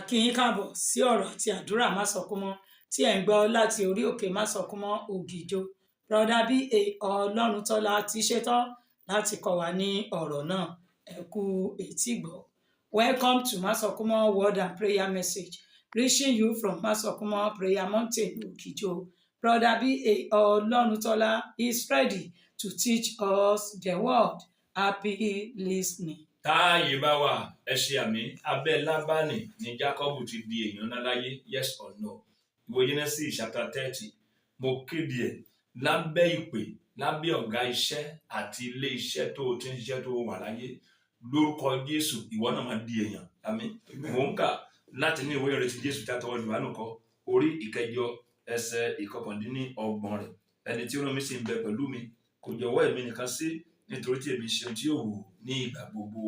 kí yín káàbọ̀ sí ọ̀rọ̀ àti àdúrà Másọkúnmọ́ tí ẹ̀ ń gbọ́ láti orí òkè Másọkúnmọ́ Ògìjò. Brother B.A. Ọlọ́runtọ́lá ti ṣetán láti kọ́ wa ní ọ̀rọ̀ náà. Ẹ kú etígbọ̀. Welcome to Másọkúnmọ́ Word and Prayer Message, reaching you from Másọkúnmọ́ Prayer Mountain, Ògìjò. Brother B.A. Ọlọ́runtọ́lá is ready to teach us the word. Happy listening. Táàyè bá wà ẹ ṣe àmì abẹ́ Lábánì ní Jákọ́bù ti di èèyàn ńlá láyé, yes or no? Ìwé Genesis chapter 30 mo kéde ẹ̀ lábẹ́ ìpè lábẹ́ ọ̀gá iṣẹ́ àti ilé iṣẹ́ tó o ti ń ṣiṣẹ́ tó o wà láyé lórúkọ Jésù ìwọ náà máa di èèyàn àmín. Mò ń kà láti ní ìwé ìrètí Jésù tàtọwọ́ Jòhánù kọ orí ìkẹjọ ẹsẹ̀ ìkọkàndínlọ́gbọ̀n rẹ̀. Ẹni tí ó rán mi sì ń bẹ pẹ̀lú mi, kò jọ̀wọ́ ẹ̀mí nìkan sí nítorí tí èmi ṣe ohun tí yóò wù ní ìgbà gbogbo.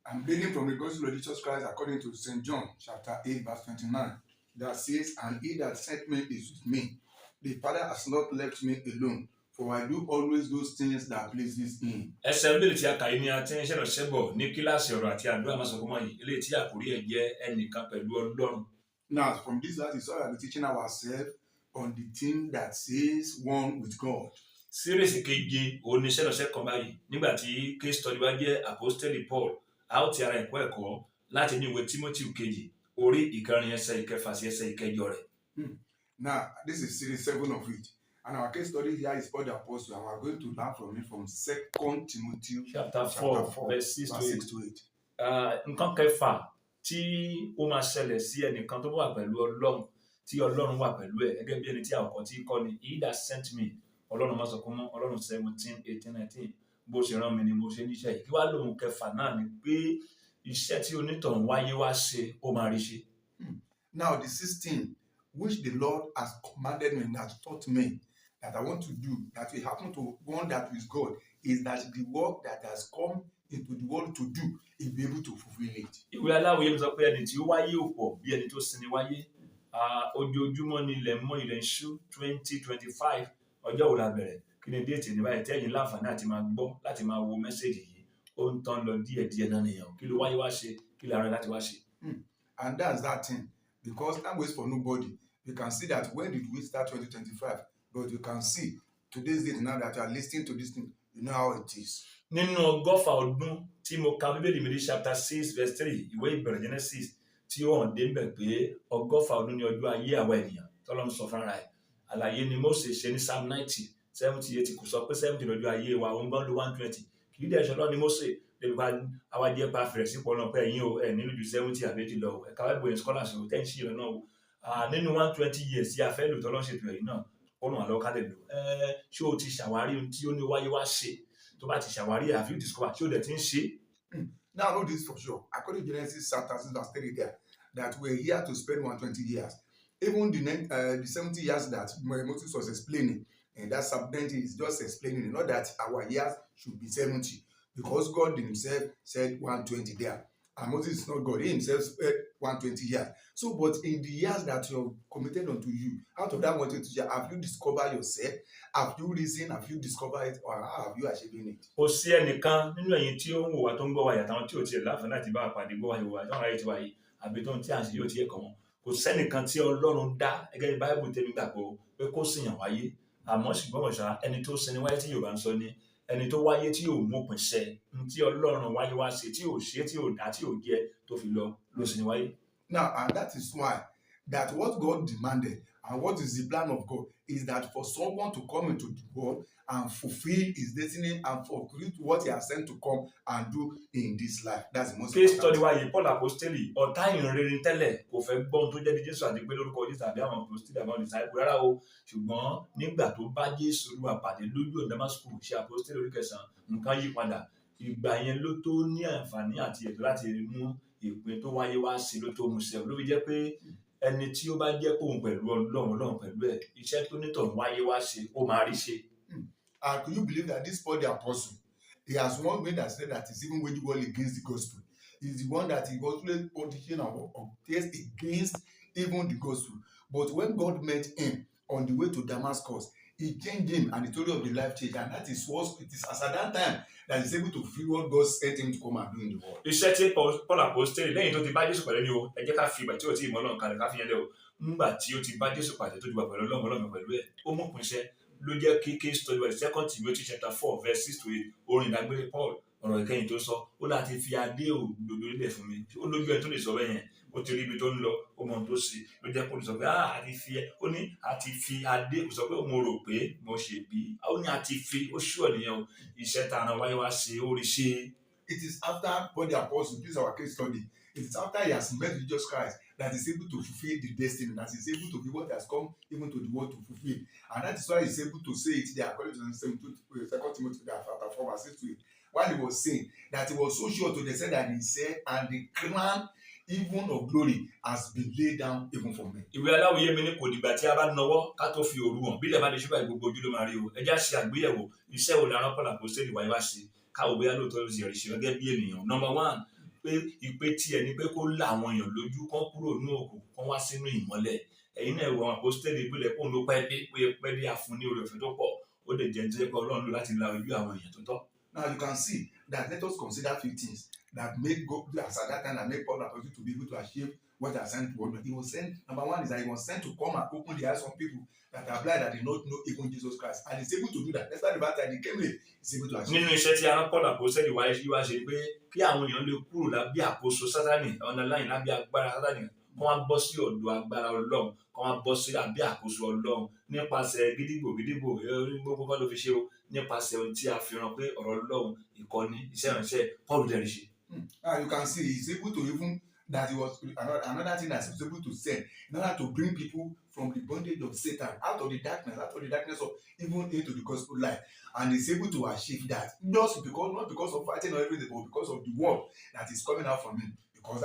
I'm reading from the Gospel of Jesus Christ according to St. John chapter 8 verse 29 that says, "And he that sent me is with me. The Father has not left me alone, for I do always those things that pleases him." Ẹsẹ̀ bíbélì tí a kà yìí ni a ti ń ṣẹ̀rọ̀ ṣẹ́bọ̀ ní kíláàsì ọ̀rọ̀ àti àdúrà Másọkúnmọ́ yìí, eléyìí tí àkórí ẹ̀ jẹ́ ẹnìkan pẹ̀lú Ọlọ́run. Now, from this verse, we are teaching ourselves on the thing that says one with God. Sírèsì keje òun ni ṣẹ̀rọ̀ṣẹ́ kan báyìí nígbà tí case study wa jẹ́ Àpọ́stélì Paul a ó ti ara ẹ̀kọ́ láti ní ìwé Tímótì kejì orí ìkẹrin ẹsẹ̀ ìkẹfà sí ẹsẹ̀ ìkẹjọ rẹ̀. Now, this is series 7 of it. And our case study here is Paul the Apostle, and we are going to learn from it from 2 Timothy chapter 4 verse 6 to 8. Nǹkan kẹfà tí ó máa ṣẹlẹ̀ sí ẹnìkan tó wà pẹ̀lú Ọlọ́run tí Ọlọ́run wà pẹ̀lú ẹ̀ gẹ́gẹ́ bí ẹni tí àwọ̀kọ́ tí kọ́ ni he that sent me Ọlọ́run Másọkúnmọ́ Ọlọ́run 17, 18, 19 bó ṣe rán mi ni mo ṣe níṣẹ́ yìí. Kí wá lóhun kẹfà náà ni pé iṣẹ́ tí onítọ̀hún wáyé wá ṣe ó máa rí ṣe. Now the 16 which the Lord has commanded me and has taught me that I want to do, that will happen to one that is God, is that the work that has come into the world to do, he'll be able to fulfill it. Ìwé Aláwòye mi sọ pé ẹni tí ó wáyé ò pọ̀ bí ẹni tó sinmi wáyé. Ojoojúmọ́ ni ilẹ̀ mọ́ ilẹ̀ ń ṣú 2025 ọjọ́ wo la bẹ̀rẹ̀ kí ni déètì ní báyìí tẹ́yìn láǹfààní àti máa gbọ́ láti máa wo mẹ́sẹ̀gì yìí ó ń tán lọ díẹ̀díẹ̀ náà nìyẹn kí ló wáyé wá ṣe kí ló rẹ láti wá ṣe. And that's that thing, because time waits for nobody. You can see that when did we start 2025, but you can see today's date now that you are listening to this thing, you know how it is. Nínú ọgọ́fà ọdún tí mo ka Bíbélì mi ní chapter 6 verse 3 ìwé ìbẹ̀rẹ̀ Genesis tí ó hàn débẹ̀ pé ọgọ́fà ọdún ní ọjọ́ ayé àwa ènìyàn tọ́lọ́run sọ fúnra ẹ̀. Àlàyé ni Mósè ṣe ní Psalm 90, 70 kò sọ pé 70 lọ́jọ́ ayé wa òun gbọ́n lo 120 kì í dẹ̀ ṣọlọ́ ni Mósè lè bá àwa jẹ́ pa fẹ̀rẹ̀ sípò náà pé ẹ̀yin o ẹ̀ nílùú ju 70 àbẹ́jì lọ ẹ̀ka wẹ́bù ẹ̀ scholars ò tẹ́ ń ṣí ìrọ̀ náà o nínú 120 years tí a fẹ́ lò tọ́lọ́ ṣètò ẹ̀yìn náà ó ràn án lọ́wọ́ ká lè lò ṣé o ti ṣàwárí ohun tí ó ní wáyé wá ṣe tó bá ti ṣàwárí have you discovered ṣé o dẹ̀ ti ń ṣe. Now I know this for sure, according to Genesis chapter 6 verse 3 there, that we're here to spend 120 years. Even the 70 years that Moses was explaining, and that sub-90 is just explaining, not that our years should be 70, because God himself said 120 there. And Moses is not God, he himself said 120 years. So, but in the years that you have committed unto you, out of that 120 years, have you discovered yourself? Have you reasoned? Have you discovered it? Or how have you achieved it? Kò sí ẹnìkan nínú ẹ̀yin tí ó ń wò wá tó ń gbọ́ wa yàtọ̀ tí ò tiẹ̀ láǹfààní láti bá àpàdé gbọ́ wa yìí wà táwọn ayé ti wáyé àbí tó ń tí à ń ṣe yóò ti ẹ̀kọ́ wọn. Kò sẹ́nìkan tí Ọlọ́run dá gẹ́gẹ́ bí Báíbù tẹ́mi gbàgbọ́ pé kó sìyàn wáyé àmọ́ ṣùgbọ́n ọ̀ṣà ẹni tó sinmi wáyé tí Yorùbá ń sọ ní ẹni tó wáyé tí yóò mópin ṣẹ tí Ọlọ́run wáyé wá ṣe tí ò ṣe tí ò dá tí ò jẹ tó fi lọ ló sinmi wáyé. Now, and that is why that what God demanded and what is the plan of God is that for someone to come into the world and fulfill his destiny and fulfill what he has sent to come and do in this life. That's the most case important. study wa yìí Paul Apostoli ọ̀tá ìrìnrìn tẹ́lẹ̀ kò fẹ́ gbọ́n tó jẹ́ ní Jésù àti pé lórúkọ Jésù àbí àwọn apostoli àbí àwọn disciples rárá o ṣùgbọ́n nígbà tó bá Jésù Olúwa pàdé lójú ọ̀nà Damascus ṣe apostoli orí 9 nǹkan yí padà ìgbà yẹn ló tó ní àǹfààní àti ètò láti mú ìpín tó wáyé wá sí ló tó mú ṣẹ ló fi jẹ́ pé ẹni tí ó bá jẹ́ pòun pẹ̀lú Ọlọ́run pẹ̀lú ẹ̀ iṣẹ́ tó nítọ̀ wáyé wá ṣe ó máa rí ṣe. And could you believe that this Paul the Apostle, he has one way that said that he's even waging war against the gospel. He's the one that he was always positioning or case against even the gospel. But when God met him on the way to Damascus, he changed him, and the story of the life changed, and that is what it is as at that time that he's able to feel what God sent him to come and do in the world. Iṣẹ́ tí Paul apostoli lẹ́yìn tó ti bá Jésù pàdé ni o, ẹ jẹ́ ká fi ìgbà tí ò tí ì mọ Ọlọ́run kalẹ̀ ká fi yẹn lẹ́ o. Nígbà tí ó ti bá Jésù pàdé tó ti wà pẹ̀lú Ọlọ́run pẹ̀lú ẹ̀, ó mú pin iṣẹ́ ló jẹ́ kí case study wẹ̀ 2 Timothy chapter 4 verse 6 to 8 orin ìdágbére Paul ọ̀rọ̀ ìkẹyìn tó sọ ó láti fi adé òdodo nílẹ̀ fún mi. Ó lójú ẹ tó lè sọ bẹ́ẹ̀ yẹn, ó ti rí ibi tó ń lọ, ó mọ ohun tó ṣe, ló jẹ́ kó lè sọ pé àti fi ẹ, ó ní àti fi adé, kò sọ pé mo rò pé mo ṣe bí, ó ní àti fi, ó ṣú ọ̀nìyàn o, iṣẹ́ tá a rán wáyé wá ṣe, ó rí ṣe. It is after Paul the apostle, this is our case study. It is after he has met Jesus Christ that he's able to fulfill the destiny, that he's able to be what has come even to the world to fulfill. And that is why he's able to say it there according to 2 Timothy chapter 4 verse 6 to 8. While he was saying that he was so sure to the extent that he said, and the crown even of glory has been laid down even for me. Ìwé Aláwìyé mi ní kò dìgbà tí a bá nawọ́ ká tó fi òru hàn, bí ilẹ̀ bá di ṣúgbà gbogbo ojú ló máa rí o. Ẹ já ṣe àgbéyẹ̀wò iṣẹ́ wo la rán Paul apostoli wáyé wá ṣe, káwọ́ bóyá lóòótọ́ ló ti rí ṣe gẹ́gẹ́ bí ènìyàn. Number 1, pé ìpè tiẹ̀ ni pé kó la àwọn èèyàn lójú kán kúrò nínú òkùnkùn kán wá sínú ìmọ́lẹ̀. Ẹ̀yin náà wo àwọn apostoli ìpìlẹ̀ kóun ló pẹ́ dé àfún ní oore ọ̀fẹ́ tó pọ̀, ó lè jẹ́ nítorí pé Ọlọ́run lò láti la ojú àwọn èèyàn tó tọ́. Now you can see that let us consider 5 things that make God as at that time that make Paul apostle to be able to achieve what he has sent to us. He was sent, number 1 is that he was sent to come and open the eyes of people that are blind, that did not know even Jesus Christ, and he's able to do that. Despite the fact that he came late, he's able to achieve. Nínú iṣẹ́ tí a rán Paul apostoli wáyé ṣe pé kí àwọn èèyàn lè kúrò lábẹ́ àkóso Sátánì, ọ̀nà láyìn lábẹ́ agbára Sátánì, kán wá bọ́ sí ọ̀dọ̀ agbára Ọlọ́run, kán wá bọ́ sí lábẹ́ àkóso Ọlọ́run nípasẹ̀ gídígbò gbogbo kọ́ ló fi ṣe o, nípasẹ̀ ohun tí a fi rán pé ọ̀rọ̀ Ọlọ́run, ìkọ́ni, iṣẹ́ ìránṣẹ́ Paul dẹ̀ rí ṣe. Now you can see he's able to even that he was another thing that he was able to send in order to bring people from the bondage of Satan out of the darkness of even into the gospel life, and he's able to achieve that just because not because of fighting or everything, but because of the word that is coming out from him.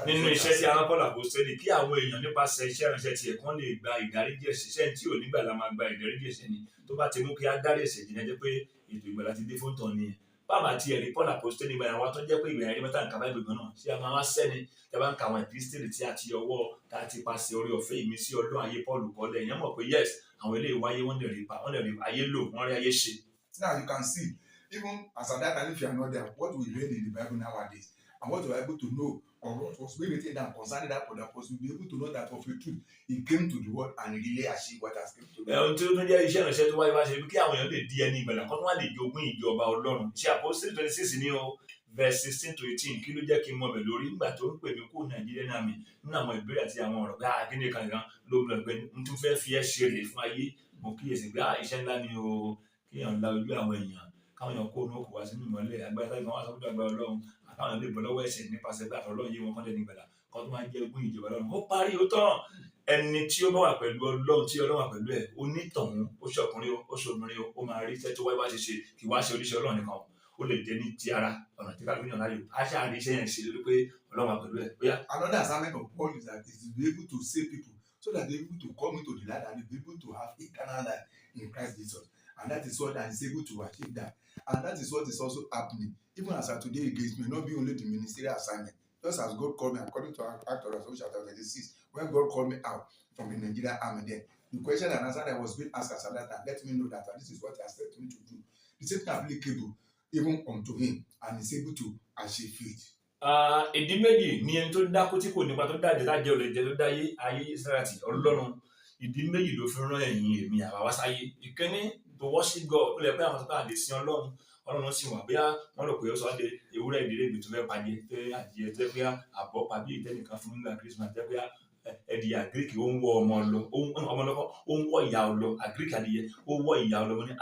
Nínú iṣẹ́ tí a rán Paul apostoli kí àwọn èèyàn nípasẹ̀ iṣẹ́ ìránṣẹ́ tiẹ̀ kán lè gba ìdáríjì ẹ̀ṣẹ̀, iṣẹ́ tí ò nígbà la máa gba ìdáríjì ẹ̀ṣẹ̀ ni tó bá ti mú kí á dárí ẹ̀ṣẹ̀ jìnnà jẹ́ pé ètò ìgbàlà ti dé fún tọ̀ nìyẹn. Bàbá tí ẹ̀rí Paul apostoli ìgbà àwọn tó jẹ́ pé ìgbà ẹ̀rí mẹ́ta nǹkan báyìí gbọ̀ngàn náà tí a máa wá sẹ́ni tí a bá ń ka àwọn epistili tí a ti ọwọ́ tá a ti pàṣẹ orí ọ̀fẹ́ ìmísí Ọlọ́run ayé Paul kọ́lẹ̀ èèyàn mọ̀ pé yes àwọn eléyìí wáyé wọ́n dẹ̀ rí ayé lò wọ́n rí ayé ṣe. Now you can see even as at that time if you are not there, what we read in the Bible nowadays and what you are able to know or what was being written down concerning that Paul apostle, be able to know that of the truth he came to the world and really achieved what has come to the world. Ohun tí ó tún jẹ́ iṣẹ́ ìránṣẹ́ tó wáyé wá ṣe bí kí àwọn èèyàn lè di ẹni ìgbàlà kó tó wá lè jogún ìjọba Ọlọ́run. Ṣé apostoli 26 ní o verse 16 to 18 kí ló jẹ́ kí n mọ̀ bẹ̀ lórí nígbà tó ń pè mí kó Nàìjíríà náà mi nínú àwọn ìbéèrè àti àwọn ọ̀rọ̀ pé kíni kan ló ń lọ pé n tún fẹ́ fi ẹ́ ṣe rèé fún ayé. Mo kíyèsí pé iṣẹ́ ńlá ni o kí èèyàn la ojú àwọn èèyàn káwọn èèyàn kó inú òkú wá sínú ìmọ́lẹ̀ agbára táwọn wá sọ́dọ̀ agbára Ọlọ́run àtàwọn lè bọ́ lọ́wọ́ ẹ̀ṣẹ̀ nípasẹ̀ pé àtọ̀lọ́run yé wọn kọ́ lẹ́nu ìgbàlà kan tó máa jẹ́ ogún ìjọba Ọlọ́run. Ó parí ó tán ẹni tí ó bá wà pẹ̀lú Ọlọ́run tí Ọlọ́run wà pẹ̀lú ẹ̀ onítọ̀hún ó ṣọkùnrin ó ṣobìnrin ó máa rí iṣẹ́ tó wáyé wá ṣe kì wá ṣe oníṣẹ́ Ọlọ́run nìkan ó lè jẹ́ ní ti ara ọ̀nà tí káfíń yàn láyò á ṣáà rí iṣẹ́ yẹn ṣe lórí pé Ọlọ́run wà pẹ̀lú ẹ̀. Another assignment of Paul is that he is to be able to save people so that they are able to come into the light and be able to have eternal life in Christ Jesus, and that is what is able to achieve that, and that is what is also happening even as at today. Again, it may not be only the ministerial assignment, just as God called me according to Acts chapter 26 when God called me out from the Nigerian army. Then the question and answer that was being asked at that time let me know that this is what he has said to me to do. The same thing applicable even unto him, and is able to achieve it. Ìdí méjì ni ẹni tó dákú tí kò nípa tó dájẹ́ lájẹ́ olè jẹ́ tó dáyé ayé Ísírẹ́lì Ọlọ́run. Ìdí méjì ló fi rán ẹ̀yin èmi àwa wá sáyé. Ìkíní to worship God ó lè pé àwọn tó bá lè sin Ọlọ́run sì wà bóyá wọ́n rò pé ó sọ de ewúrẹ́ ìdílé ìgbì tó fẹ́ pàjẹ́ pé adìyẹ tẹ́ pé àbọ̀ pàbí ìtẹ́nìkan fún nígbà Christmas tẹ́ pé ẹ̀dìyẹ àgíríkì ó ń wọ ọmọ lọ ọmọ lọ́kọ́ ó ń wọ ìyá lọ àgíríkì adìyẹ ó wọ ìyá lọ mo ní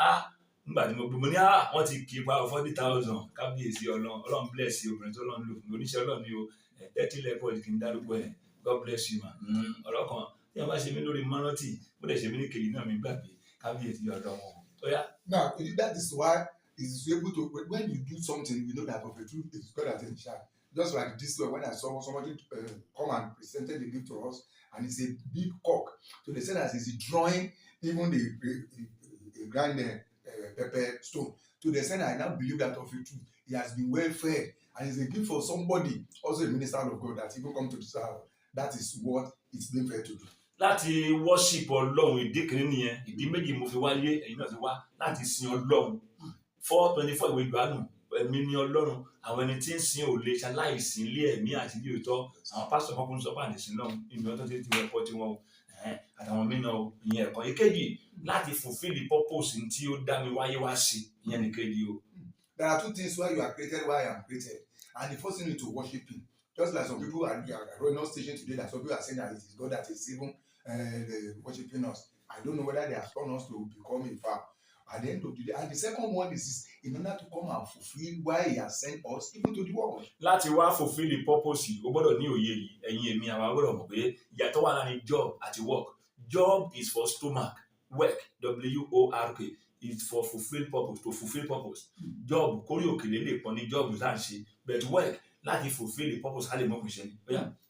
nígbà tí mo gbé mo ní wọ́n ti kí pa 40,000 kábíyèsí Ọlọ́run bless you obìnrin tó Ọlọ́run lò fún oníṣẹ́ Ọlọ́run ni o tẹ́tí lẹ́pọ̀ kì í dárúkọ ẹ̀ God bless you ma ọlọ́kan tí wọ́n bá ṣe mí lórí mọ́rọ́tì ó lè ṣe mí ní kejì náà mi gbàgbé kábíyèsí Ọlọ́run tó yá. Now that is why he is able to, when you do something you know that of the truth is God that is in charge. Just like this way when I saw somebody come and presented the gift to us and it's a big cock, so they said that he's drawing even the grand pepper stone. To the extent I now believe that of the truth he has been well fed and it's a gift for somebody also a minister of God that even come to this house. That is what it's being fed to do. láti worship Ọlọ́run. Ìdí kìíní nìyẹn, ìdí méjì mo fi wáyé, ẹ̀yin náà ti wá láti sin Ọlọ́run. 4:24 ìwé Jòhánù, ẹ̀mí ni Ọlọ́run, àwọn ẹni tí ń sin ò lè ṣaláìsìn ilé ẹ̀mí àti ilé òótọ́. Àwọn pásítọ̀ kan kún sọ pé àdìsìn lọ́run ìlú ọ̀tọ̀ tí wọ́n pọ̀ tí wọ́n àtàwọn mìíràn o, ìyẹn ẹ̀kọ́. Ìkejì, láti fulfill the purpose tí ó dá mi wáyé wá sí, ìyẹn nìkejì o. There are two things why you are created, why I am created. And the first thing is to worship Him. Just like some people are not station today, that some people are saying that it is God that is even worshiping us. I don't know whether they have turned us to become a foul at the end of the day. And the second one is in order to come and fulfill why He has sent us even to the world. Láti wá fulfill the purpose, o gbọ́dọ̀ ní òye yìí, ẹ̀yin èmi àwọn gbọ́dọ̀ mọ̀ pé ìyàtọ̀ wà láàrin job àti work. Job is for stomach, work, W-O-R-K, is for fulfill purpose, to fulfill purpose. Job, kórí òkèlè lè pọ̀ ní job tá à ń ṣe, but work láti fulfill the purpose ká lè mọ̀ kò ṣe ni.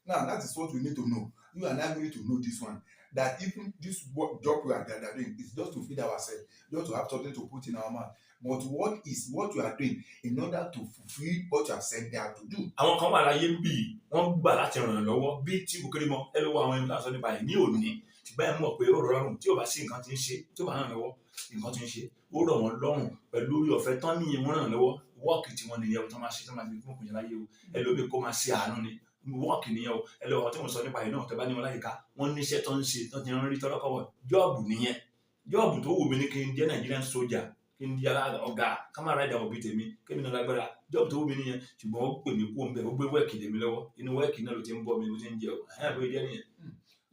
Now that is what we need to know. You and I need to know this one. That even this job we are doing is just to feed ourselves, just to have something to put in our mouth. But what you are doing in order to fulfill what you have said they have to do? Àwọn kan wà láyé ń bì, wọ́n gbà láti ràn án lọ́wọ́ bí tí kò kéré mọ́. Ẹ lọ́wọ́ àwọn ẹni tá a sọ nípa ẹ̀ ní òní. Ṣùgbọ́n ẹ mọ̀ pé ó rọrùn tí ò bá sí nǹkan tí ń ṣe, tí ò bá ràn lọ́wọ́, nǹkan tí ń ṣe. Ó rọ̀ wọ́n lọ́rùn pẹ̀lú orí ọ̀fẹ́ tán ní ìwọ̀n ràn lọ́wọ́. Wọ́ọ̀kì tí wọ́n nìyẹn tó máa ṣe tó máa fi kún kùnjẹ́ láyé o. Ẹlòmíì kó máa ṣe àánú ni. Wọ́ọ̀kì nìyẹn o. Ẹlòmíì tí mo sọ nípa ẹ̀ náà tẹ́ bá ní wọn láyìíká, wọ́n níṣẹ́ tó ń ṣe tó ti ń rí tọ́lọ́kọ̀wọ̀. Jọ́ọ̀bù nìyẹn. Jọ́ọ̀bù tó wù mí ní kí n jẹ́ Nigerian soldier, kí n di ọ̀gá kámárà ìdààmú bíi tèmi, kí mi náà lágbára. Jọ́ọ̀bù tó wù mí nìyẹn, ṣùgbọ́n ó pè mí kú òun bẹ́ẹ̀, ó gbé wẹ́ẹ̀kì lé mi lọ́wọ́. Inú wẹ́ẹ̀kì náà ló ti ń bọ́ mi, ló ti ń jẹ o. Bó jẹ́ nìyẹn.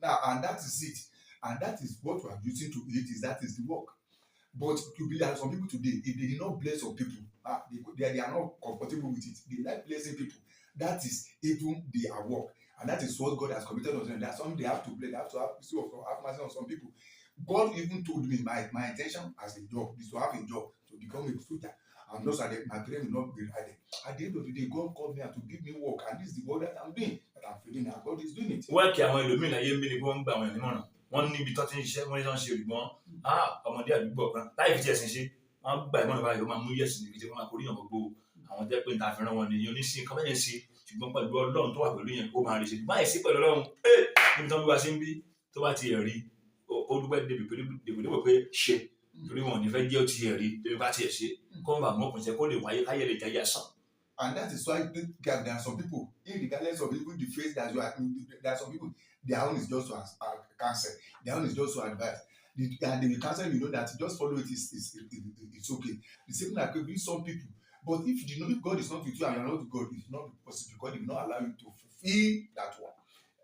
Now, and that is it. And that is what we are using to eat, that is the work. But there are some people today, if they did not bless some people, they are not comfortable with it. They like blessing people. That is even their work. And that is what God has committed on them. That's something they have to bless, they have to have mercy on some people. God even told me my intention as a job is to have a job, to become a soldier. And those are my dream will not be right. At the end of the day, God called me to give me work. And this is the work that I'm doing, that I'm feeling, and God is doing it. Wẹ́ẹ̀kì àwọn ẹlòmíì láyé ń bí ni wọ́n ń gba àwọn ènìyàn mọ̀ràn. Wọ́n níbi tó ti ń ṣiṣẹ́, wọ́n ní tó ń ṣe olùgbọ́n. Ọmọdé àdúgbò kan láì fi tiẹ̀ ṣe, wọ́n gba ìmọ̀ràn báyìí, ó máa mú yẹ̀sì níbi tí wọ́n máa kórìí yàn gbogbo. Àwọn tẹ́ pé níta fẹ́ràn wọn nìyẹn oníṣìí nǹkan bẹ́ẹ̀ ṣe, ṣùgbọ́n pẹ̀lú Ọlọ́run tó wà pẹ̀lú yẹn, ó máa rí ṣe. Báyìí sí pẹ̀lú Ọlọ́run, níbi tó ń bí wa ṣe ń bí, tó bá ti rí, ó dúpẹ́ dèbò pé ṣe, torí wọn ò ní fẹ́ jẹ́ ó ti rí, torí bá ti ṣe, kó ń bà mọ́ òkùnṣẹ́ kó lè wáyé káyẹ̀ lè jẹ́ yàsán. And that is why there are some people, regardless of even the phrase that you are, there are some people, their own is just to cancel. Their own is just to advise. And they will cancel, you know, that just follow it, it's okay. The same like with some people. But if you know if God is not with you and you are not with God, it's not possible because He will not allow you to fulfill that one.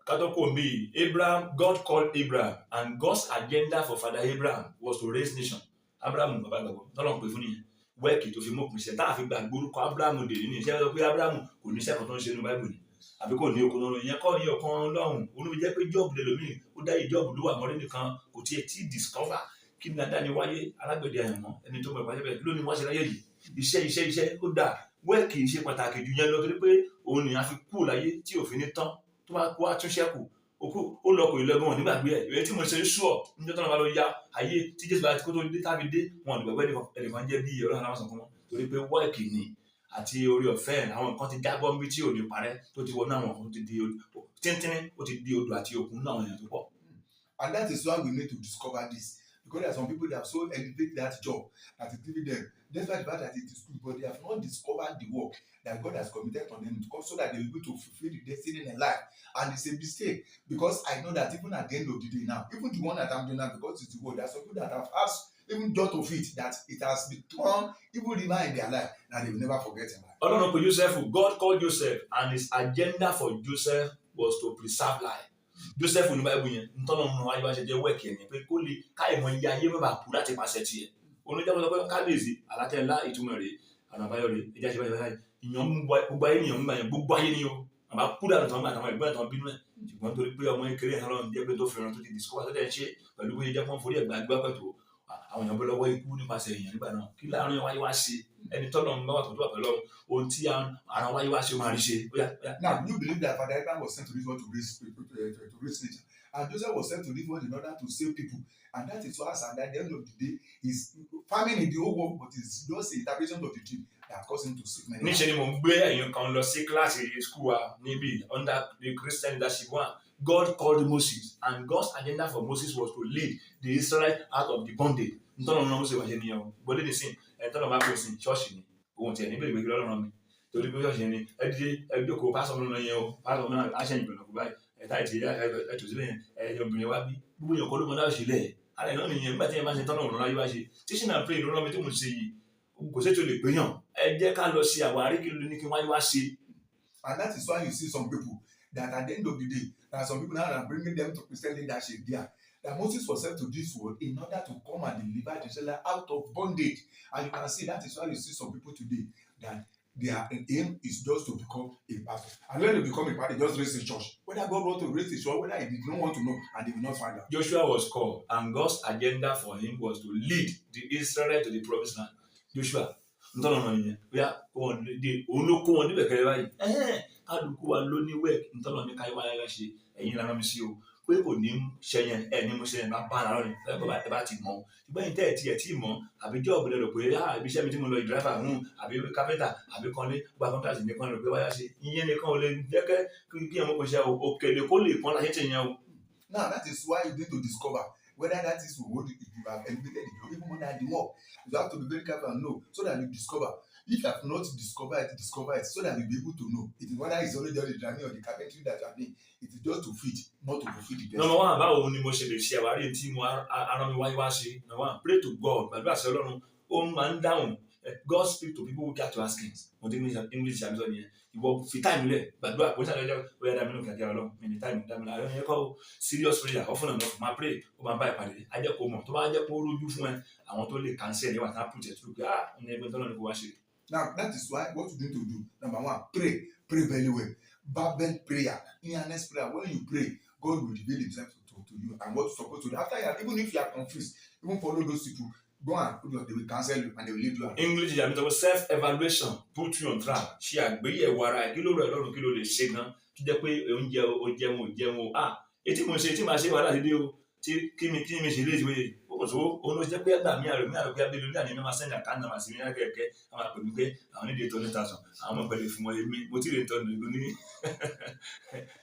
Katoko me, Abraham, God called Abraham, and God's agenda for Father Abraham was to raise nation. Abraham bàbá gbàgbọ́, tọ́lọ́run pè fún nìyẹn. Wẹ́ẹ̀kì tó fi mú òpin ṣe tá a fi gbàgbé orúkọ Abraham dè nínú iṣẹ́ sọ pé Abraham kò ní iṣẹ́ kan tó ń ṣe nínú Báíbù ni. Àbí kò ní okun lọ́rùn ìyẹn kọ́ ní ọkàn Ọlọ́run. Olúbi jẹ́ pé Job lè lómi, ó dá ìjọ́bù ló wà mọ́rí nìkan, kò tiẹ̀ tí discover kí ni adáni wáyé alágbèdè àyànmọ́ ẹni tó mọ̀ ìpàdé bẹ́ẹ̀ lónìí wọ́n ṣe láyé yìí. Iṣẹ́ ó dà. Wẹ́ẹ̀kì ṣe pàtàkì jù yẹn lọ torí pé òun ni a fi kú láyé tí òfin ní tán tó bá kú àtúnṣe kù. Ó lọ kò ìlọ́gbọ̀n wọn nígbàgbé ẹ̀ ìwé tí mo ṣe sùọ́ níjọ́ tó náà bá lọ ya ayé tí Jésù bá ti kó tó dé tábí dé wọn àdùgbàgbẹ́ ẹnìkan jẹ́ bí Ọlọ́run aláwọ̀ sàn fún wọn torí pé wẹ́ẹ̀kì ni àti orí ọ̀fẹ́ àwọn nǹkan ti jábọ́ níbi tí ò ní parẹ́ tó ti wọnú àwọn ọ̀hún ti di tíntínní ó ti di odò àti òkun náà àwọn èèyàn tó pọ̀. And that is why we need to discover this. Because there are some people that have so elevated that job that is giving them, despite the fact that it is good, but they have not discovered the work that God has committed on them so that they will be able to fulfill the destiny in their life. And it's a mistake because I know that even at the end of the day now, even the one that I'm doing now, because it's the word, there are some people that have asked even jot of it that it has become even river in their life that they will never forget in life. Ọlọ́run pè Joseph, God called Joseph, and his agenda for Joseph was to preserve life. Joseph ní Báíbù yẹn ntọ́nà mú ayé wá ṣe jẹ́ wẹ́ẹ̀kì ẹ̀yìn pé kó lè káìmọ̀ iye ayé mẹ́bàá kú láti pàṣẹ tiẹ̀. Oníjàmbá sọ pé kábíyèsí alátẹ̀lá ìtumọ̀ rẹ̀ àná àbáyọ rẹ̀ ẹja ṣe báyìí ìyàn gbogbo ayé nìyàn ń gbà yẹn gbogbo ayé ni o àbá kú dànù tán àtàwọn ìgbọ́n àtàwọn bínú ẹ̀ ṣùgbọ́n torí pé ọmọ kékeré yẹn lọ́run jẹ́ pé tó fẹ́ràn tó ti discover tó dẹ̀ ṣe pẹ̀lú bóyá jẹ́ fún forí ẹ̀gbà gbá pẹ̀tù àwọn èèyàn bọ́ lọ́wọ́ ikú nípasẹ̀ èèyàn nígbà náà kí láàrin wáyé wá ṣe ẹni tọ́lọ̀ ń bá wà pẹ̀lú àpẹ̀lọ́ ohun tí àwọn wáyé wá ṣe máa rí ṣe. Now you believe that Father Abraham was sent to this world to raise nature, and Joseph was sent to this world in order to save people, and that is why at the end of the day is famine in the whole world, but it's just the interpretation of the dream that caused him to save many. Níṣẹ́ ni mo ń gbé ẹ̀yin kan lọ sí kíláàsì school wa níbí under the Christian leadership one God called Moses, and God's agenda for Moses was to lead the Israelites out of the bondage. Ntọ́nà ọ̀nà Moses wà ṣe nìyẹn o. Gbọ́dọ̀ ní sìn, tọ́nà bá pè sí ṣọ́ọ̀ṣì ni. Ohun tiẹ̀ níbẹ̀ ìgbé lọ́rùn mi. Torí pé ṣọ́ọ̀ṣì ni ẹ̀dídé kò pásọ̀ mọ́nà yẹn o. Pásọ̀ mọ́nà aṣẹ́yìn ìgbọ̀nà kò báyìí. Ẹ̀ta ìtì ẹ̀tù sílẹ̀ yẹn obìnrin wá bí. Gbogbo èèyàn kọ́ ló mọ láì ṣílẹ̀. Alẹ́ náà nìyẹn nígbà tí ẹ bá ṣe tọ́nà ọ̀nà láyé wá ṣe. Teaching and praying ló rán mi tí mo ṣe yìí. Kò sí ètò lè pé yàn. Ẹ jẹ́ ká lọ sí àwárí kí ló ní kí wáyé wá ṣe. And that is why you see some people that at the end of the day, there are some people now that are bringing them to Christian leadership there. That Moses was sent to this world in order to come and deliver the Israelites out of bondage. And you can see that is why you see some people today that their aim is just to become a pastor. And when they become a pastor, they just raise a church. Whether God wants to raise a church, whether he did not want to know, and they will not find out. Joshua was called, and God's agenda for him was to lead the Israelites to the promised land. Joshua, ntọ́nà ọ̀nà yẹn bóyá òun ló kó wọn níbẹ̀ kẹrẹ báyìí kálukú wa ló ní wẹ́ẹ̀kì ntọ́nà ní káyọ̀ wáyà ṣe ẹ̀yin lára mi sí o pé kò ní ṣẹyẹn ẹ̀ ní mo ṣe ẹ̀ bá bá ara rẹ̀ ẹ̀ bá ti mọ̀ ṣùgbọ́n yìí tẹ́ ẹ̀ tí mọ̀ àbí jọ́ọ̀bù lẹ́rọ pé ibi iṣẹ́ mi tí mo lọ ìdíráfà àbí kápẹ́ntà àbí kanlé gba kọ́ńtàsì ní kan rẹ̀ pé wáyà ṣe ìyẹn nìkan ò lè jẹ́kẹ́ kí ẹ̀mọ́ kò ṣe òkèlè kó lè pọ́n láyé tẹ̀yẹn o. Now that is why you need to discover whether that is what you have elevated it or even more than the work. You have to be very careful and know so that you discover. If you have not discovered it so that you'll be able to know. It is whether it's only just the journey or the carpentry that you are doing. It is just to fit, not to fulfill the destiny. Number one, báwo ni mo ṣe lè ṣe àwárí tí mo arán mi wáyé wá ṣe? Number one, pray to God. Gbàdúrà sí Ọlọ́run. Ó máa ń dáhùn. God speak to people who care to ask things. Mo ti English àmì sọ nìyẹn. Ìwọ fi time lẹ̀ gbàdúrà kò sáré ọjọ́ ó yẹ dá mi lóhùn kíákíá Ọlọ́run. Mi ní time dá mi láàárọ̀ yẹn kọ́ serious prayer often enough máa pray ó máa bá ìpàdé. Á jẹ́ kó mọ̀ tó bá jẹ́ kó rójú fún ẹ àwọn tó lè cancel ní wàtá put it through pé ní ẹgbẹ́ tọ́lọ́ ni kò wá ṣe. Now that is why what you need to do. Number one, pray very well. Fervent prayer, earnest prayer. When you pray, God will reveal himself to you and what you're supposed to do. After you, even if you are confused, even follow those people. Go and they will cancel you and they will lead you. English àmì tọ́wọ́ self-evaluation put you on track. Ṣé àgbéyẹ̀wò ara ẹ̀ kí ló rẹ̀ lọ́rùn kí ló lè ṣe gan. Tó jẹ́ pé oúnjẹ o jẹun o. Etí mo ṣe tí màá ṣe wàhálà dédé o. Tí kí mi ṣe lé ìwé òkòtò òun ló jẹ́ pé ẹgbà mi àròmí abẹ́lú ní àníyàn máa sẹ́yìn àkáńtà màá sí mi kẹ̀kẹ́ àwọn àpèmí pé àwọn nídìí ètò 1,000 àwọn ọmọ ìpẹ̀lẹ̀ fún wọn èmi mo ti lè tọ́ nínú ní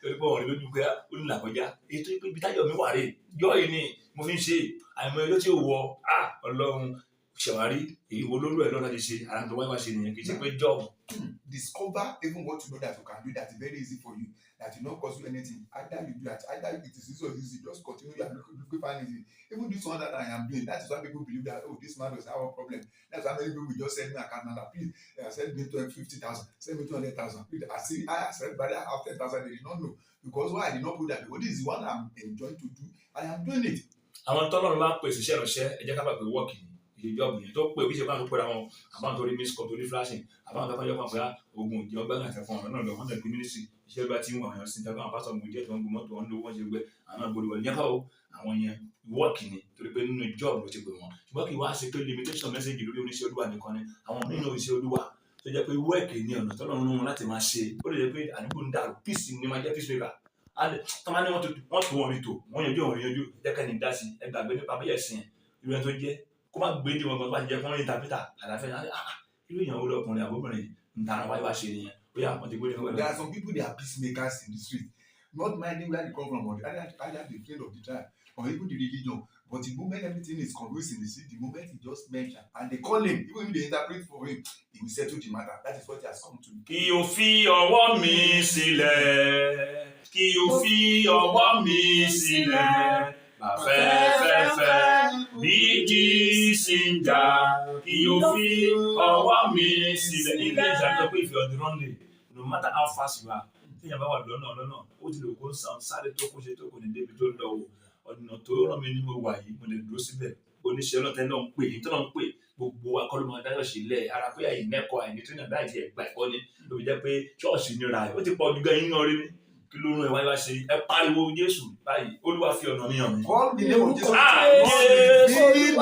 torí pé wọ́n rí lójú pé ó ní làkọjá ètò ibi táyọ̀ mi wà rè yọ yìí ni mo fi ń ṣe àìmọ̀ ẹjọ́ tí ó wọ Ọlọ́run ṣàwárí èyí wo lórí ẹ̀ lọ́la ti ṣe ara tó wáyé wá ṣe nìyẹn kì í ṣe pé jọ́ọ̀bù. Discover even what you know that you can do that is very easy for you that will not cost you anything. Either you do that, either it is easy or easy. Just continue your looking find it. Even this one that I am doing, that is why people believe that this man does have a problem. That's why many people will just send me a account number. Please send me 50,000, send me 200,000. I said, but I have 10,000. They did not know because why I did not put that because this is what I'm enjoying to do. I am doing it. Àwọn tọ́lọ́run máa ń pèsè iṣẹ́ ìránṣẹ́ ẹ jẹ́ ká bá pè wọ́ọ̀kì ìjọba yẹn tó pé oríṣi báwọn tó pera wọn àbáwọn tó rí miss call tó rí flashing àbáwọn tó fọyọ́ kan pé ogun ìjọ ọgbẹ́ náà tẹ̀fọ́n ọ̀rọ̀ náà lọ wọ́n tẹ̀lé ministry iṣẹ́ bá ti ń wọ̀ àwọn sí tẹ́lẹ̀ àwọn pásọ̀ ọ̀gbìn díẹ̀ tó ń gun mọ́tò wọn ló wọ́n ṣe gbẹ àwọn agbóríwọ̀ ní ẹ̀ka o àwọn yẹn wọ́ọ̀kì ni torí pé nínú job ló ti pè wọ́n ṣùgbọ́n kì í wá ṣe pé limitation message lórí oníṣẹ́ olúwa nìkan ni àwọn nínú oníṣẹ́ olúwa tó jẹ́ pé wọ́ọ̀kì ni ọ̀nà tọ́lọ́run wọn láti máa ṣe ó lè jẹ́ pé àdúgbò ń dàrú peace ni máa jẹ́ peace maker tọ́mọ ní wọ́n tó wọn rí tò wọ́n yanjú jẹ́kẹ́ ní dá sí ẹgbàgbé nípa bẹ́yẹ̀ sìn ìrìn tó jẹ́ kó má gbé ní wọn kan tó bá jẹ́ fún ìntàpítà àlàáfẹ́ náà irú èèyàn wo lọkùnrin àbóbìnrin ntàrà wáyé wá ṣe nìyẹn bóyá wọ́n ti gbé ní ọgbẹ́. There are some people they are peacemakers in the street not minding where they come from or either the friend of the tribe or even the religion but the moment everything is conducive in the city the moment he just mention and they call him even if they interpret for him he will settle the matter that is what he has come to. Kí o fi ọwọ́ mi sílẹ̀ kí o fi ọwọ́ mi sílẹ̀ fẹ́fẹ́fẹ́ bíjì sí ń jà kí o fi ọwọ́ mi sílẹ̀. Ilé ìjàdọ̀ pé if you are on the wrong day no matter how fast you are téèyàn bá wà lọ́nà ó ti lè kó sáré tó kó ṣe tó kò ní débi tó lọ o ọ̀nà tó rán mi ní mo wà yìí mo lè dúró síbẹ̀ oníṣẹ́ ọlọ́tẹ́ náà ń pè ní tó náà ń pè gbogbo akọ́lùmọ̀ adájọ́ sí ilẹ̀ ara pé àìmẹ́kọ̀ọ́ àìní tó yàn láì ti ẹ̀gbà ẹ̀kọ́ ni ló fi jẹ́ pé ṣọ́ọ̀ṣì nira ẹ̀ ó ti pọ̀ jù gan yín náà rí ni kí ló rún ẹ wáyé wá ṣe ẹ pariwo Jésù báyìí Olúwa fi ọ̀nà mi hàn mí. Jésù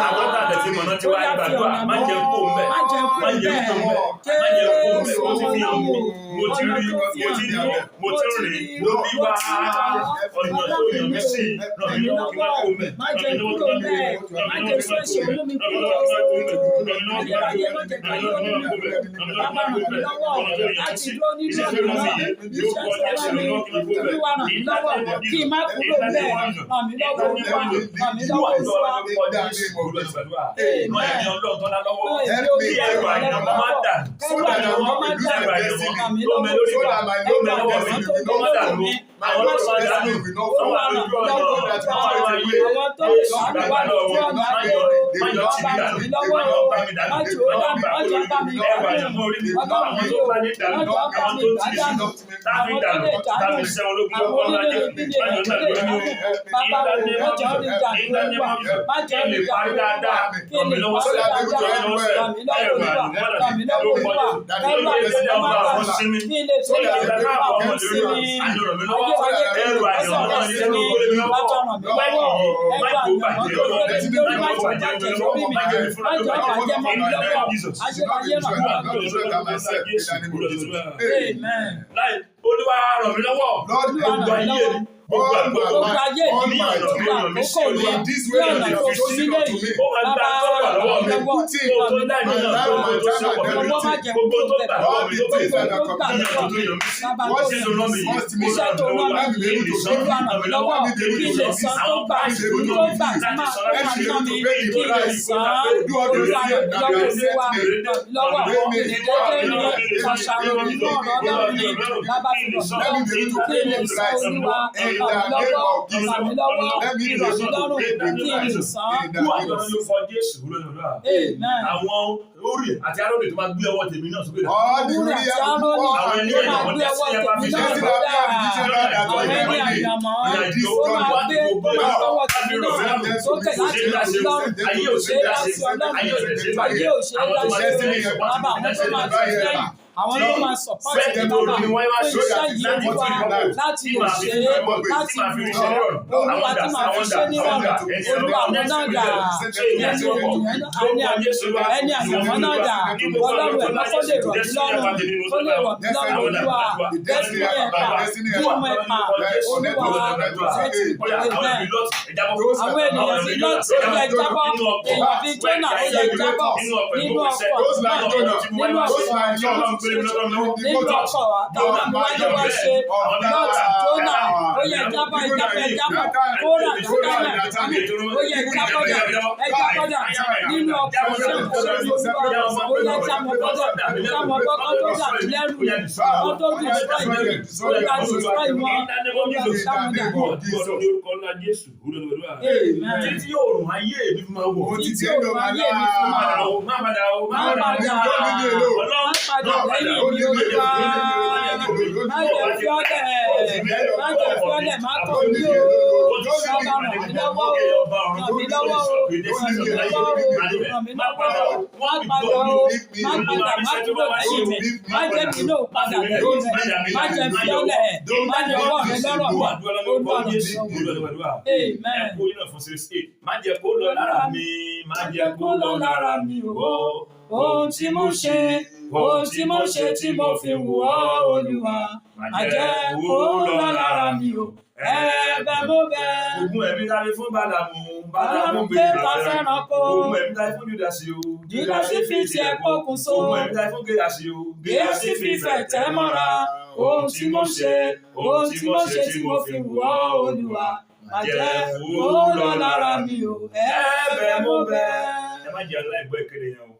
àwọn tàbí tí mọ̀nà ti wáyé gbàdúrà má jẹ́ kó mẹ́ má jẹ́ kó mẹ́ ó ti fi hàn mí mo ti rí mo ti rìn lórí wá ọ̀nà tó yàn mí sí ràn mí lọ́wọ́ kí wọ́n kó mẹ́ má jẹ́ kúrò bẹ́ẹ̀ má jẹ́ sẹ́sẹ̀ olómi kúrò ayérayé má jẹ́ káyé olómi kúrò bàbá ràn mí lọ́wọ́ láti dúró nínú ọ̀nà náà iṣẹ́ tó wà mí Olúwa ràn mí lọ́wọ́ kí n má kúrò bẹ́ẹ̀ ràn mí lọ́wọ́ Olúwa ràn mí lọ́wọ́ Olúwa. Olúwa ràn mí lọ́wọ́. Gbogbo ayé mi. Gbogbo ayé mi ní ọ̀nà mi ràn mí sí Olúwa. Ní ọ̀nà tó fi sí lórí. Ó máa ń dá tó wà lọ́wọ́ mi. Gbogbo tó dá ìmọ̀ náà tó tó ṣe pọ̀ pẹ̀lú mi. Gbogbo tó gbà lọ́wọ́ mi tó fi ìgbà tó tó yàn mí sí. Wọ́n ṣe lọ́nà mi. Iṣẹ́ tó rán mi kì í sọ ràn mí lọ́wọ́. Kí lè san tó gbà tó gbà tí máa rán mi kí lè san. Olúwa ràn mí lọ́wọ́ Olúwa ràn mí lọ́wọ́. Ìdẹ́jẹ́ mi ṣàṣàrò nínú ọ̀rọ̀ Ọlọ́run ni bàbá fi ràn mí lọ́wọ́ kí lè san Olúwa ràn mí lọ́wọ́ ràn mí lọ́wọ́ ràn mí lọ́rùn kí lè san. Àwọn orí àti aróòlè tó máa gbé ọwọ́ tèmi náà sókè. Orí àti aróòlè tó máa gbé ọwọ́ tèmi náà sókè. Àwọn ẹni àyàmọ́ tó máa gbé ọwọ́ tèmi náà sókè láti ràn mí lọ́rùn. Ayé ò ṣe é dá sí Ọlọ́run. Ayé ò ṣe é dá sí Ọlọ́run. Bàbá àwọn tó máa ti lẹ́yìn. Àwọn ló máa sọ̀pọ̀tì ní bàbá fún iṣẹ́ yìí wá láti lè ṣe é láti jọ Olúwa tí màá fi ṣe nírọ̀rùn Olúwa àwọn náà dà ẹni àyànmọ́ náà dà Ọlọ́run ẹ̀mọ́ kó lè rọ̀ mí lọ́rùn kó lè rọ̀ mí lọ́rùn Olúwa destiny ẹ̀pà bímọ ẹ̀pà Olúwa àwọn ènìyàn sí lọ́tì ó yẹ jábọ́ èèyàn bíi Jónà ó yẹ jábọ́ nínú ọkọ̀ nínú ọkọ̀ àtàwọn àmúwájú wá ṣe lọ́ọ̀tì Jónà ó yẹ jábọ́ ìjábọ̀ kóra dáadáa ó yẹ jábọ̀ dà nínú ọkọ̀ ìṣẹ́kọ̀ọ́ ó yẹ jábọ̀ kọ́kọ́ tó dà lẹ́rù wọ́n tó dùn sọ́ ìlú ó yẹ dùn sọ́ ìwọ̀n ó yẹ jábọ̀ dà. Títí òòrùn ayé mi máa wọ̀. Títí òòrùn ayé mi máa wọ̀. Má padà o. Má padà lẹ́yìn mi Olúwa. Má jẹ́ fi ọ́lẹ̀. Má jẹ́ fi ọ́lẹ̀ má kọ̀ mí o. Bàbá ràn mí lọ́wọ́ o. Ràn mí lọ́wọ́ o. Ràn mí lọ́wọ́ o. Má padà o. Má padà má kúrò lẹ́yìn mi. Má jẹ́ mi náà padà lẹ́yìn rẹ̀. Má jẹ́ fi ọ́lẹ̀. Má jẹ́ ọwọ́ mi lọ́rọ̀ mi. Olúwa ràn mí lọ́wọ́. Amen. Má jẹ́ kó lọ lára mi. Má jẹ́ kó lọ lára mi o. Ohun tí mo ṣe, ohun tí mo ṣe tí mo fi wù ọ́ Olúwa. Má jẹ́ kó lọ lára mi o. Ẹ̀bẹ̀ mo bẹ̀. Ogun ẹ̀mí dáre fún Bálámù. Bálámù gbé ta fẹ́ràn kó. Ogun ẹ̀mí dáre fún Júdásì o. Júdásì fi tiẹ̀ pokùn so. Ogun ẹ̀mí dáre fún Gédásì o. Gédásì fi fẹ̀ tẹ́ mọ́ra. Ohun tí mo ṣe, ohun tí mo ṣe tí mo fi wù ọ́ Olúwa. Má jẹ́ kó lọ lára mi o. Ẹ̀bẹ̀ mo bẹ̀. Ẹ má jẹ́ aláìgbọ́ ìkéde yẹn o.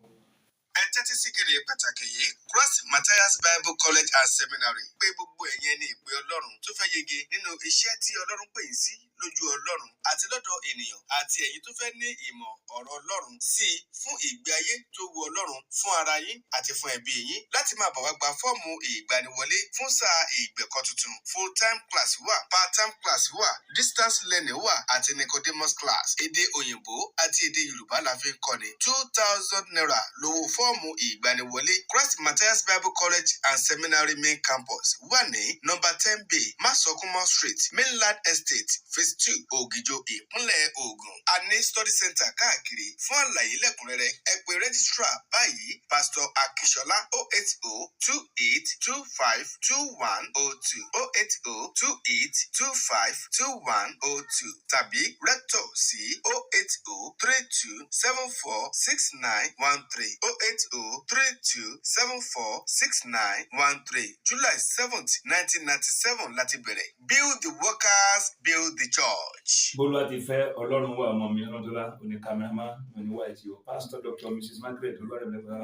Ẹ tẹ́tí sí ìkéde pàtàkì yìí Christ Matthias Bible College and Seminary pé gbogbo ẹ̀yin ní ìpè Ọlọ́run tó fẹ́ yege nínú iṣẹ́ tí Ọlọ́run pè yín sí lójú Ọlọ́run àti lọ́dọ̀ ènìyàn àti ẹ̀yin tó fẹ́ ní ìmọ̀ ọ̀rọ̀ Ọlọ́run sí i fún ìgbé ayé tó wu Ọlọ́run fún ara yín àti fún ẹbí yín láti máa bọ̀ wá gba fọ́ọ̀mù ìgbaniwọlé fún sáà ìgbẹ̀kọ́ tuntun full time class wà part time class wà distance learning wà àti Nicodemus class èdè òyìnbó àti èdè Yorùbá la fi ń kọ́ni 2,000 naira lówó fọ́ọ̀mù ìgbaniwọlé Christ Matthias Bible College and Seminary main campus wà ní number 10B Masokumo Street Mainland Estate phase 2 Ògìjò ìpínlẹ̀ Ògùn. A ní study center káàkiri. Fún àlàyé lẹ́kùnrẹ́rẹ́ ẹ pè registrar báyìí Pastor Akínsọ́lá 08028252102 08028252102 tàbí rector sí 08032746913 08032746913. July 7th 1997 láti bẹ̀rẹ̀. Build the workers, build the church. Bólúwa ti fẹ́ Ọlọ́run wà ọmọ mi Ọlọ́dúnlá oní kámẹ́rámà oní white yóò Pastor Dr. Mrs. Margaret Olúwarẹ̀mẹ́fà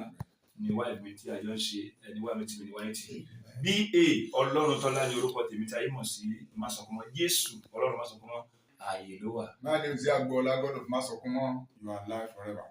ní wife mi tí àjọ ń ṣe ẹni wá mi tí mi ní wáyé tì. B.A. Ọlọ́run tọ́lá ní orúkọ tèmi tí ayé mọ̀ sí Masokumo Jésù Ọlọ́run Masokumo ààyè ló wà. My name is Agbola, God of Masokumo. You are alive forever.